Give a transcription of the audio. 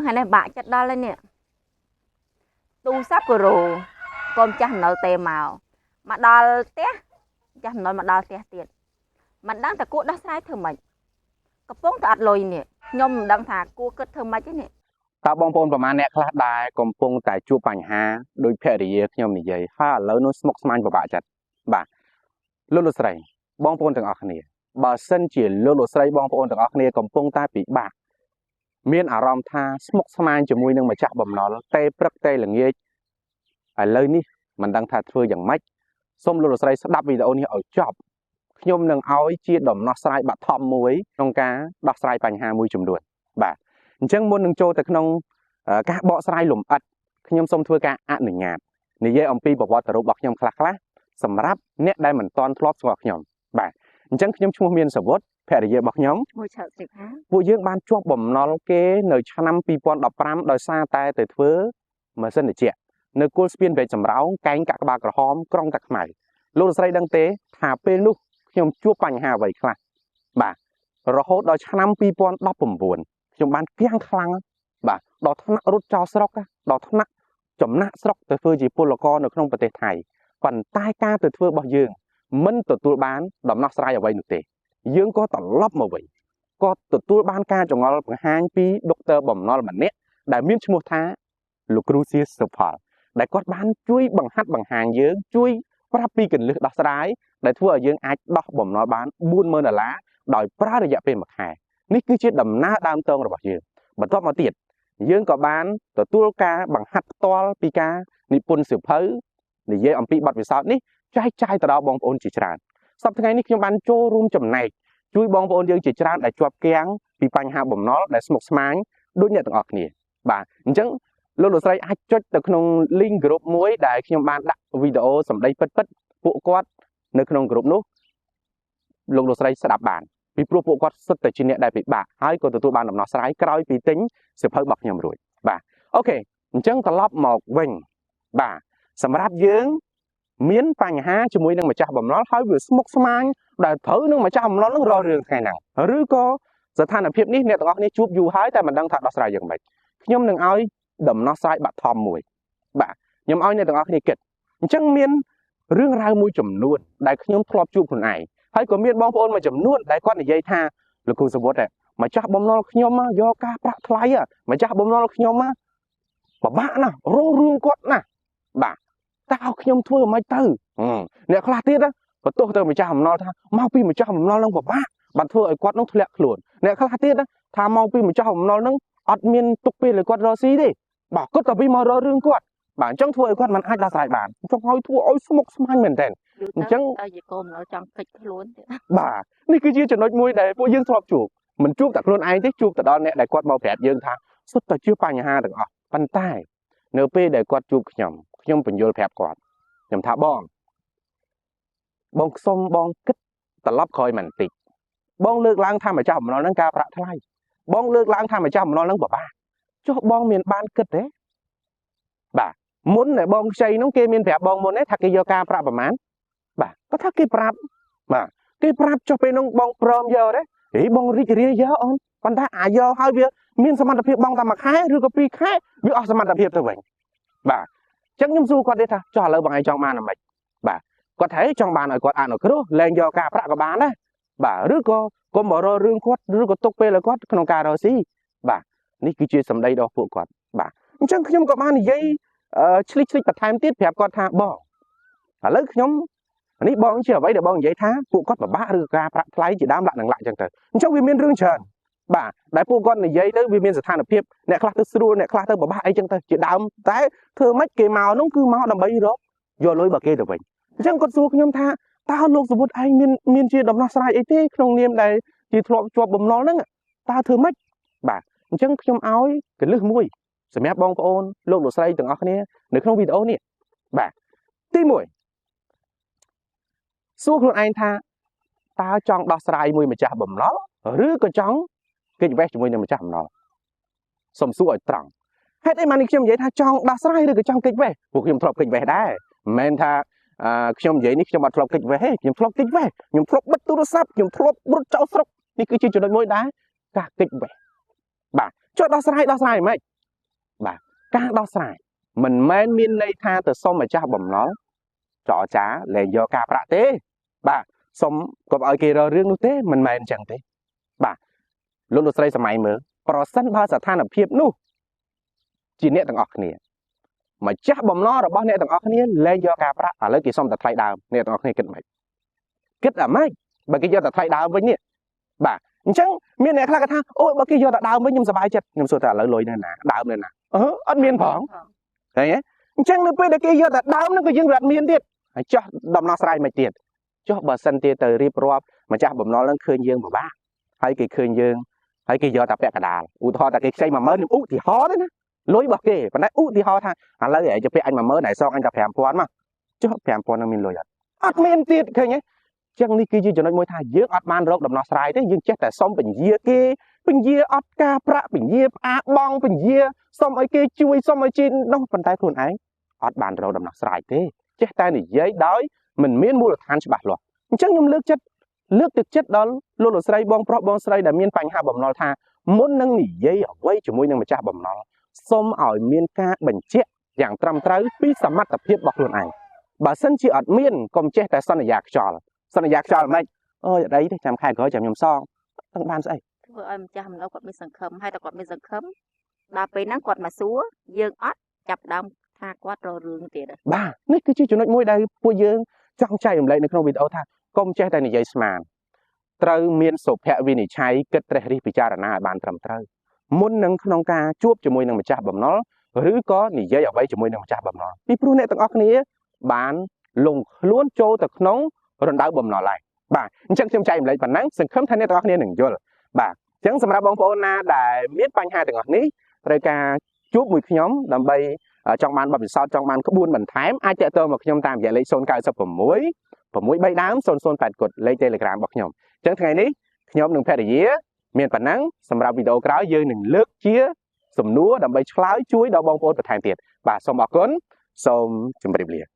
ngày nay bạ chất đó lên nè tu sắp rồi con chắc nấu tê màu mà đo té chắc nói mà đo té tiền mình đang ta cua đó sai thử mày có bốn ta lôi nè nhom đang thả cua cất thử mày chứ nè តើបងប្អូនប្រមាណអ្នកខ្លះដែរកំពុងតែជួបបញ្ហាដោយភរិយាខ្ញុំនិយាយហើយឥឡូវនោះស្មុគស្មាញពិបាកចិត្តបាទលោកស្រីបងប្អូនទាំងអស់គ្នាបើសិនជាលោកស្រីបងប្អូនទាំងអស់គ្នាកំពុងតែពិបាកមានអារម្មណ៍ថាស្មុគស្មាញជាមួយនឹងម្ចាស់បំណុលទេព្រឹកទេល្ងាចឥឡូវនេះមិនដឹងថាធ្វើយ៉ាងម៉េចសូមលោកស្រីស្ដាប់វីដេអូនេះឲ្យចប់ខ្ញុំនឹងឲ្យជាដំណោះស្រាយបឋមមួយក្នុងការដោះស្រាយបញ្ហាមួយចំនួនបាទអញ្ចឹងមុននឹងចូលទៅក្នុងការបកស្រាយលម្អិតខ្ញុំសូមធ្វើការអនុញ្ញាតនិយាយអំពីប្រវត្តិរូបរបស់ខ្ញុំខ្លះៗសម្រាប់អ្នកដែលមិនទាន់ធ្លាប់ស្គាល់ខ្ញុំបាទអញ្ចឹងខ្ញុំឈ្មោះមានសវុតភរិយារបស់ខ្ញុំមួយឆើតសិកាពួកយើងបានជាប់បំណុលគេនៅឆ្នាំ2015ដោយសារតែទៅធ្វើម៉ាស៊ីនត្រជាក់នៅគល់ស្ពានព្រែកសំរោងកែងកាក់ក្បាលក្រហមក្រុងតាខ្មៅលោកស្រីដឹងទេថាពេលនោះខ្ញុំជួបបញ្ហាអ្វីខ្លះបាទរហូតដល់ឆ្នាំ2019ខ្ញុំបានគៀងខ្លាំងបាទដល់ថ្នាក់រត់ចោលស្រុកដល់ថ្នាក់ចំណាក់ស្រុកទៅធ្វើជាពលករនៅក្នុងប្រទេសថៃប៉ុន្តែការទៅធ្វើរបស់យើងមិនទទួលបានដំណោះស្រាយអ្វីនោះទេយើងក៏ត្រឡប់មកវិញក៏ទទួលបានការចងល់បង្ហាញពីដុកទ័របំណុលម្នាក់ដែលមានឈ្មោះថាលោកគ្រូសៀសុផលដែលគាត់បានជួយបង្ហាត់បង្ហាញយើងជួយប្រាប់ពីកលឹះដោះស្រាយដែលធ្វើឲ្យយើងអាចដោះបំណុលបាន$40000ដោយប្រើរយៈពេល1ខែនេះគឺជាដំណើរដើមតងរបស់យើងបន្ទាប់មកទៀតយើងក៏បានទទួលការបង្ហាត់ផ្ទាល់ពីការនិពន្ធសៀវភៅនិយាយអំពីបទពិសោធន៍នេះចែកចាយទៅដល់បងប្អូនជាច្រើនសប្តាហ៍ថ្ងៃនេះខ្ញុំបានចូលរួមចំណែកជួយបងប្អូនយើងជាច្រើនដែលជាប់គាំងពីបញ្ហាបំណុលដែលស្មុគស្មាញដូចអ្នកទាំងអស់គ្នាបាទអញ្ចឹងលោកស្រីអាចចុចទៅក្នុង link group មួយដែលខ្ញុំបានដាក់វីដេអូសម្ដីពិតៗពួកគាត់នៅក្នុង group នោះលោកស្រីស្ដាប់បានពីព្រោះពួកគាត់សិតតែជាអ្នកដែលពិបាកហើយក៏ទទួលបានដំណោះស្រាយក្រោយពីទិញសៀវភៅរបស់ខ្ញុំរួចបាទអូខេអញ្ចឹងត្រឡប់មកវិញបាទសម្រាប់យើងមានបញ្ហាជាមួយនឹងម្ចាស់បំណុលហើយវាស្មុគស្មាញដែលត្រូវនឹងម្ចាស់បំណុលនឹងរករឿងថ្ងៃហ្នឹងឬក៏ស្ថានភាពនេះអ្នកទាំងអស់គ្នាជួបយូរហើយតែមិនដឹងថាដោះស្រាយយ៉ាងម៉េចខ្ញុំនឹងឲ្យដំណោះស្រាយបឋមមួយបាទខ្ញុំឲ្យអ្នកទាំងអស់គ្នាគិតអញ្ចឹងមានរឿងរ៉ាវមួយចំនួនដែលខ្ញុំធ្លាប់ជួបខ្លួនឯងហើយក៏មានបងប្អូនមួយចំនួនដែលគាត់និយាយថាលោកគ្រូសវុតម្ចាស់បំណុលខ្ញុំយកការប្រាក់ថ្លៃម្ចាស់បំណុលខ្ញុំពិបាកណាស់រងរឿងគាត់ណាស់បាទតើឲ្យខ្ញុំធ្វើមិនទៅអ្នកខ្លះទៀតបន្ទោសទៅម្ចាស់បំណុលថាមកពីម្ចាស់បំណុលនឹងពិបាកបានធ្វើឲ្យគាត់នឹងធ្លាក់ខ្លួនអ្នកខ្លះទៀតថាមកពីម្ចាស់បំណុលនឹងអត់មានទុកពេលឲ្យគាត់រកស៊ីទេបាទគាត់តែពីមករករឿងគាត់បាទអញ្ចឹងធ្វើឲ្យគាត់មិនអាចដោះស្រាយបានចង់ឲ្យធ្វើឲ្យស្មុគស្មាញមែនតើអញ្ចឹងតែជាកូននៅចង់កិច្ចខ្លួនទេបាទនេះគឺជាចំណុចមួយដែលពួកយើងធ្លាប់ជួបមិនជួបតែខ្លួនឯងទេជួបទៅដល់អ្នកដែលគាត់មកប្រាប់យើងថាសុទ្ធតែជាបញ្ហាទាំងអស់ប៉ុន្តែនៅពេលដែលគាត់ជួបខ្ញុំបញ្យល់ប្រាប់គាត់ខ្ញុំថាបងសុំបងគិតត្រឡប់ក្រោយបន្តិចបងលើកឡើងថាម្ចាស់បំណុលហ្នឹងការប្រាក់ថ្លៃបងលើកឡើងថាម្ចាស់បំណុលហ្នឹងពិបាកចុះបងមានបានគិតទេបាទមុនដែលបងខ្ចីហ្នឹងគេមានប្រាប់បងមុនទេថាគេយកការប្រាក់ប្រមាណបាទគាត់ថាគេប្រាប់បាទគេប្រាប់ចុះពេលហ្នឹងបងព្រមយកទេហេបងរីករាយយកអូនប៉ុន្តែអាយកហើយវាមានសមត្ថភាពបងតែមួយខែឬក៏2ខែវាអស់សមត្ថភាពទៅវិញបាទអញ្ចឹងខ្ញុំសួរគាត់ទេថាចុះឥឡូវបងឯងចង់បានអ្មេចបាទគាត់ថាចង់បានឲ្យគាត់អនុគ្រោះលែងយកការប្រាក់ក៏បានដែរបាទឬក៏កុំបររឿងគាត់ឬក៏ទុកពេលឲ្យគាត់ក្នុងការរកស៊ីបាទនេះគឺជាសម្ដីរបស់ពួកគាត់បាទអញ្ចឹងខ្ញុំក៏បាននិយាយឆ្លិចបន្ថែមទៀតប្រាប់គាត់ថាបងឥឡូវខ្ញុំនេះបងជាអ្វីដែលបងនិយាយថាពួកគាត់ពិបាកឬការប្រាក់ថ្លៃជាដើមលាក់នឹងលាក់អញ្ចឹងទៅអញ្ចឹងវាមានរឿងច្រើនបាទដែលពួកគាត់និយាយទៅវាមានស្ថានភាពអ្នកខ្លះទៅស្រួលអ្នកខ្លះទៅពិបាកអីចឹងទៅជាដើមតែធ្វើម៉េចគេមកនោះគឺមកដើម្បីរកយកលុយបើគេទៅវិញអញ្ចឹងគាត់សួរខ្ញុំថាតើលោកសវុតឯងមានជាដំណោះស្រាយអីទេក្នុងនាមដែលជាធ្លាប់ជាប់បំណុលហ្នឹងតើធ្វើម៉េចបាទអញ្ចឹងខ្ញុំឲ្យកលឹះមួយសម្រាប់បងប្អូនលោកស្រីទាំងអស់គ្នានៅក្នុងវីដេអូនេះបាទទី1សួរខ្លួនឯងថាតើចង់ដោះស្រាយមួយម្ចាស់បំណុលឬក៏ចង់គេចវេះជាមួយនឹងម្ចាស់បំណុលសុំសួរឲ្យត្រង់ហេតុអីបានខ្ញុំនិយាយថាចង់ដោះស្រាយឬក៏ចង់គេចវេះពួកខ្ញុំធ្លាប់គេចវេះដែរមិនមែនថាខ្ញុំនិយាយនេះខ្ញុំអត់ធ្លាប់គេចវេះទេខ្ញុំធ្លាប់គេចវេះខ្ញុំធ្លាប់បិទទូរស័ព្ទខ្ញុំធ្លាប់រត់ចោលស្រុកនេះគឺជាចំណុចមួយដែរការគេចវេះបាទចុះដោះស្រាយមិន បាទការដោះស្រាយមិនមែនមានន័យថាទៅសុំម្ចាស់បំណុលចរចាលែងយកការប្រាក់ទេបាទសុំកុំឲ្យគេរករឿងនោះទេមិនមែនអញ្ចឹងទេបាទលោកស្រីសម័យមើលប្រសិនបើស្ថានភាពនោះជាអ្នកទាំងអស់គ្នាម្ចាស់បំណុលរបស់អ្នកទាំងអស់គ្នាលែងយកការប្រាក់ឥឡូវគេសុំតែថ្លៃដើមអ្នកទាំងអស់គ្នាគិតមិនគិតអាម៉េចបើគេយកតែថ្លៃដើមវិញនេះបាទអញ្ចឹងមានអ្នកខ្លះគេថាអូយបើគេយកតែដើមវិញខ្ញុំសប្បាយចិត្តខ្ញុំសួរថាឥឡូវលុយនៅណាដើមនៅណាអត់មានផងឃើញទេអញ្ចឹងនៅពេលដែលគេយកតែដើមហ្នឹងក៏យើងវាអត់មានទៀតហើយចោះដំណោះស្រាយមិនទៀតចុះបើសិនជាទៅរៀបរាប់ម្ចាស់បំណុលហ្នឹងឃើញយើងពិបាកហើយគេឃើញយើងហើយគេយកតែពាក់កណ្ដាលឧទាហរណ៍តែគេខ្ចី 10000 ខ្ញុំឧទាហរណ៍ទេណាលុយរបស់គេប៉ុន្តែឧទាហរណ៍ថាឥឡូវឯងទៅពាក់អញ 10000 ហើយសងអញតែ 5000 មកចុះ 5000 ហ្នឹងមានលុយអត់មានទៀតឃើញទេចឹងនេះគឺជាចំណុចមួយថាយើងអត់បានរកដំណោះស្រាយទេយើងចេះតែសុំពញាគេពញាអត់ការប្រាក់ពញាផ្អាកបងពញាសុំឲ្យគេជួយសុំឲ្យជីនោះប៉ុន្តែខ្លួនឯងអត់បានរកដំណោះស្រាយទេចេះតែនិយាយដោយមិនមានមូលដ្ឋានច្បាស់លាស់អញ្ចឹងខ្ញុំលើកទឹកចិត្តដល់លោកស្រីបងប្រុសបងស្រីដែលមានបញ្ហាបំណុលថាមុននឹងនិយាយអ្វីជាមួយនឹងម្ចាស់បំណុលសូមឲ្យមានការបញ្ជាក់យ៉ាងត្រឹមត្រូវពីសមត្ថភាពរបស់ខ្លួនឯងបើសិនជាអត់មានកុំចេះតែសន្យាខ្យល់មិនអើយអត់អីទេចាំខែក្រោយចាំខ្ញុំសងទាំងបានស្អីធ្វើឲ្យម្ចាស់បំណុលគាត់មានសង្ឃឹមហើយតែគាត់មានសង្ឃឹមដល់ពេលហ្នឹងគាត់មកសួរយើងអត់ចាប់ដើមថាគាត់រករឿងទៀតបាទនេះគឺជាចំណុចមួយដែលពួកយើងចង់ចែករំលែកនៅក្នុងវីដេអូថាកុំចេះតែនិយាយស្មានត្រូវមានសុភវិនិច្ឆ័យគិតត្រេះរិះពិចារណាឲ្យបានត្រឹមត្រូវមុននឹងក្នុងការជួបជាមួយនឹងម្ចាស់បំណុលឬក៏និយាយអ្វីជាមួយនឹងម្ចាស់បំណុលពីព្រោះអ្នកទាំងអស់គ្នាបានលងខ្លួនចូលទៅក្នុងរណ្ដៅបំណុលហើយបាទអញ្ចឹងខ្ញុំចែករំលែកប៉ុណ្ណឹងសង្ឃឹមថាអ្នកទាំងអស់គ្នានឹងយល់បាទអញ្ចឹងសម្រាប់បងប្អូនណាដែលមានបញ្ហាទាំងអស់នេះត្រូវការជួបមួយខ្ញុំដើម្បីចង់បានបទពិសោធន៍ចង់បានក្បួនបន្ថែមអាចតាក់ទងមកខ្ញុំតាមរយៈលេខ 096 6 3 ដើម 008 គុតលេខ Telegram របស់ខ្ញុំអញ្ចឹងថ្ងៃនេះខ្ញុំនិងភរិយាមានប៉ុណ្ណឹងសម្រាប់វីដេអូក្រោយយើងនឹងលើកជាសំណួរដើម្បីឆ្លើយជួយដល់បងប្អូនបន្ថែមទៀតបាទសូមអរគុណសូមជម្រាបលា